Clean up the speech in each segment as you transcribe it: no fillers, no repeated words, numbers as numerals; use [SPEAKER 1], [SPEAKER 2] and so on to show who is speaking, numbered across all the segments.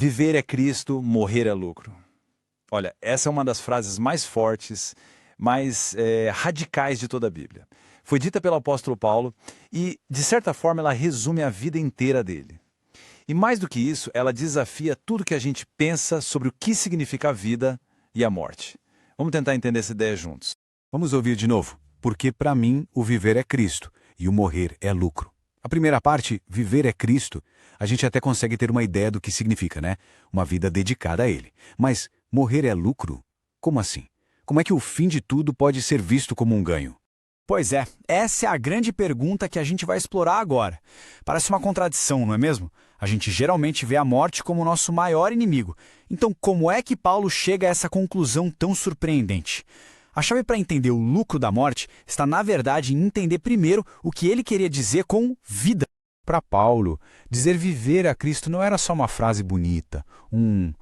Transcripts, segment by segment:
[SPEAKER 1] Viver é Cristo, morrer é lucro. Olha, essa é uma das frases mais fortes, mais radicais de toda a Bíblia. Foi dita pelo apóstolo Paulo e, de certa forma, ela resume a vida inteira dele. E mais do que isso, ela desafia tudo que a gente pensa sobre o que significa a vida e a morte. Vamos tentar entender essa ideia juntos.
[SPEAKER 2] Vamos ouvir de novo. Porque para mim o viver é Cristo e o morrer é lucro. A primeira parte, viver é Cristo, a gente até consegue ter uma ideia do que significa, né? Uma vida dedicada a Ele. Mas morrer é lucro? Como assim? Como é que o fim de tudo pode ser visto como um ganho?
[SPEAKER 3] Pois é, essa é a grande pergunta que a gente vai explorar agora. Parece uma contradição, não é mesmo? A gente geralmente vê a morte como o nosso maior inimigo. Então, como é que Paulo chega a essa conclusão tão surpreendente? A chave para entender o lucro da morte está, na verdade, em entender primeiro o que ele queria dizer com vida.
[SPEAKER 2] Para Paulo, dizer viver a Cristo não era só uma frase bonita, um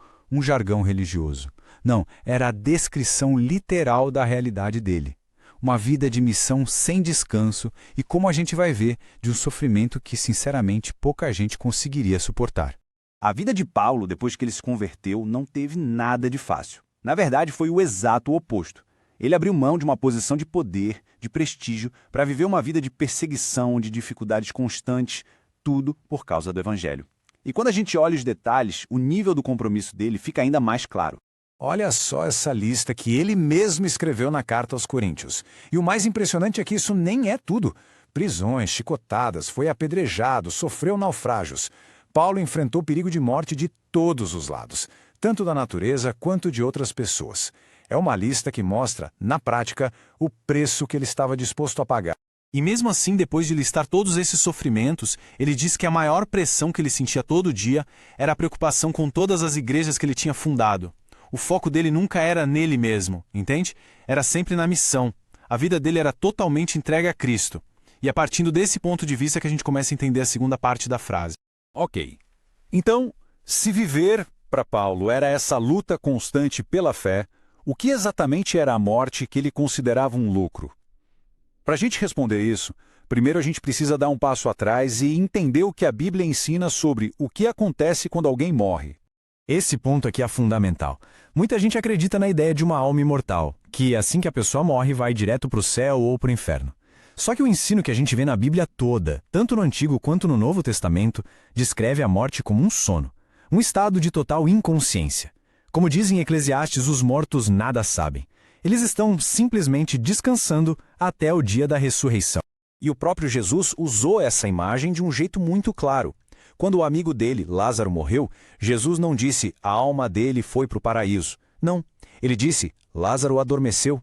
[SPEAKER 2] jargão religioso. Não, era a descrição literal da realidade dele. Uma vida de missão sem descanso e, como a gente vai ver, de um sofrimento que, sinceramente, pouca gente conseguiria suportar.
[SPEAKER 4] A vida de Paulo, depois que ele se converteu, não teve nada de fácil. Na verdade, foi o exato oposto. Ele abriu mão de uma posição de poder, de prestígio, para viver uma vida de perseguição, de dificuldades constantes, tudo por causa do Evangelho. E quando a gente olha os detalhes, o nível do compromisso dele fica ainda mais claro.
[SPEAKER 2] Olha só essa lista que ele mesmo escreveu na carta aos Coríntios. E o mais impressionante é que isso nem é tudo. Prisões, chicotadas, foi apedrejado, sofreu naufrágios. Paulo enfrentou perigo de morte de todos os lados, tanto da natureza quanto de outras pessoas. É uma lista que mostra, na prática, o preço que ele estava disposto a pagar.
[SPEAKER 3] E mesmo assim, depois de listar todos esses sofrimentos, ele diz que a maior pressão que ele sentia todo dia era a preocupação com todas as igrejas que ele tinha fundado. O foco dele nunca era nele mesmo, entende? Era sempre na missão. A vida dele era totalmente entregue a Cristo. E é partindo desse ponto de vista que a gente começa a entender a segunda parte da frase.
[SPEAKER 2] Ok. Então, se viver, para Paulo, era essa luta constante pela fé, o que exatamente era a morte que ele considerava um lucro? Para a gente responder isso, primeiro a gente precisa dar um passo atrás e entender o que a Bíblia ensina sobre o que acontece quando alguém morre.
[SPEAKER 3] Esse ponto aqui é fundamental. Muita gente acredita na ideia de uma alma imortal, que assim que a pessoa morre vai direto para o céu ou para o inferno. Só que o ensino que a gente vê na Bíblia toda, tanto no Antigo quanto no Novo Testamento, descreve a morte como um sono, um estado de total inconsciência. Como diz em Eclesiastes, os mortos nada sabem. Eles estão simplesmente descansando até o dia da ressurreição.
[SPEAKER 4] E o próprio Jesus usou essa imagem de um jeito muito claro. Quando o amigo dele, Lázaro, morreu, Jesus não disse a alma dele foi para o paraíso. Não, ele disse Lázaro adormeceu.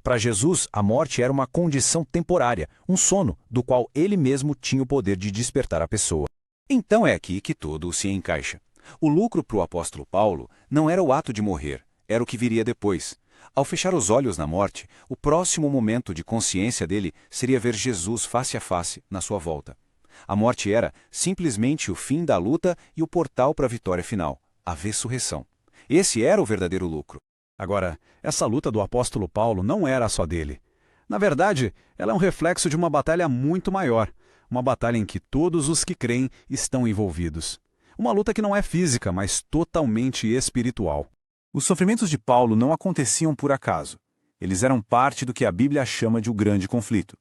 [SPEAKER 4] Para Jesus, a morte era uma condição temporária, um sono, do qual ele mesmo tinha o poder de despertar a pessoa. Então é aqui que tudo se encaixa. O lucro para o apóstolo Paulo não era o ato de morrer, era o que viria depois. Ao fechar os olhos na morte, o próximo momento de consciência dele seria ver Jesus face a face na sua volta. A morte era simplesmente o fim da luta e o portal para a vitória final, a ressurreição. Esse era o verdadeiro lucro.
[SPEAKER 2] Agora, essa luta do apóstolo Paulo não era só dele. Na verdade, ela é um reflexo de uma batalha muito maior, uma batalha em que todos os que creem estão envolvidos. Uma luta que não é física, mas totalmente espiritual. Os sofrimentos de Paulo não aconteciam por acaso. Eles eram parte do que a Bíblia chama de o grande conflito.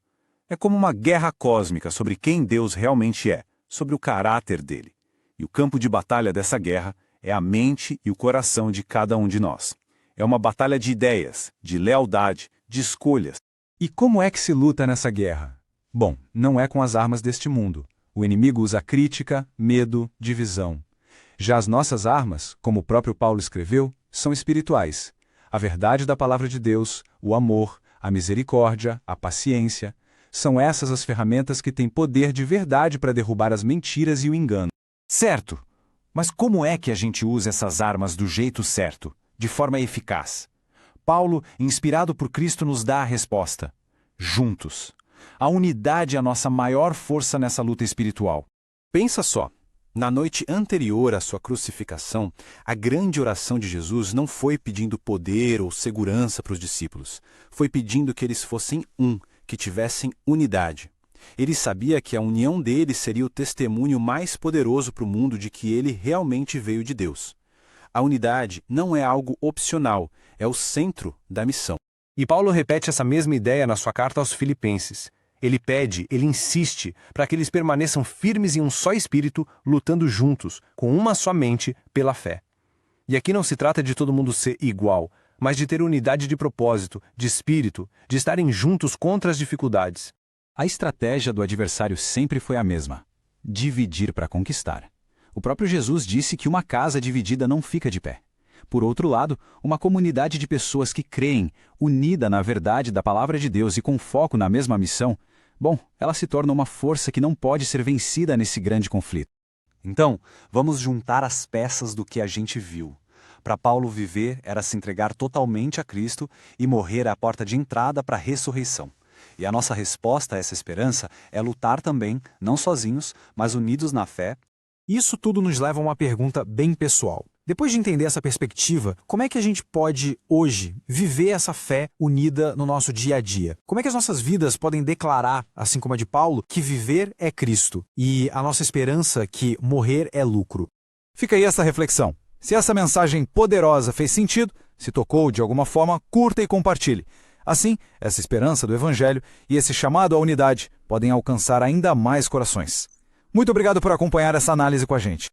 [SPEAKER 2] É como uma guerra cósmica sobre quem Deus realmente é, sobre o caráter dele. E o campo de batalha dessa guerra é a mente e o coração de cada um de nós. É uma batalha de ideias, de lealdade, de escolhas. E como é que se luta nessa guerra? Bom, não é com as armas deste mundo. O inimigo usa crítica, medo, divisão. Já as nossas armas, como o próprio Paulo escreveu, são espirituais. A verdade da palavra de Deus, o amor, a misericórdia, a paciência, são essas as ferramentas que têm poder de verdade para derrubar as mentiras e o engano. Certo, mas como é que a gente usa essas armas do jeito certo, de forma eficaz? Paulo, inspirado por Cristo, nos dá a resposta. Juntos. A unidade é a nossa maior força nessa luta espiritual.
[SPEAKER 4] Pensa só. Na noite anterior à sua crucificação, a grande oração de Jesus não foi pedindo poder ou segurança para os discípulos. Foi pedindo que eles fossem um, que tivessem unidade. Ele sabia que a união deles seria o testemunho mais poderoso para o mundo de que ele realmente veio de Deus. A unidade não é algo opcional, é o centro da missão.
[SPEAKER 3] E Paulo repete essa mesma ideia na sua carta aos Filipenses. Ele pede, ele insiste, para que eles permaneçam firmes em um só espírito, lutando juntos, com uma só mente, pela fé. E aqui não se trata de todo mundo ser igual, mas de ter unidade de propósito, de espírito, de estarem juntos contra as dificuldades.
[SPEAKER 1] A estratégia do adversário sempre foi a mesma: dividir para conquistar. O próprio Jesus disse que uma casa dividida não fica de pé. Por outro lado, uma comunidade de pessoas que creem, unida na verdade da palavra de Deus e com foco na mesma missão, bom, ela se torna uma força que não pode ser vencida nesse grande conflito. Então, vamos juntar as peças do que a gente viu. Para Paulo, viver era se entregar totalmente a Cristo e morrer é a porta de entrada para a ressurreição. E a nossa resposta a essa esperança é lutar também, não sozinhos, mas unidos na fé.
[SPEAKER 5] Isso tudo nos leva a uma pergunta bem pessoal. Depois de entender essa perspectiva, como é que a gente pode, hoje, viver essa fé unida no nosso dia a dia? Como é que as nossas vidas podem declarar, assim como a de Paulo, que viver é Cristo e a nossa esperança que morrer é lucro?
[SPEAKER 2] Fica aí essa reflexão. Se essa mensagem poderosa fez sentido, se tocou de alguma forma, curta e compartilhe. Assim, essa esperança do Evangelho e esse chamado à unidade podem alcançar ainda mais corações. Muito obrigado por acompanhar essa análise com a gente.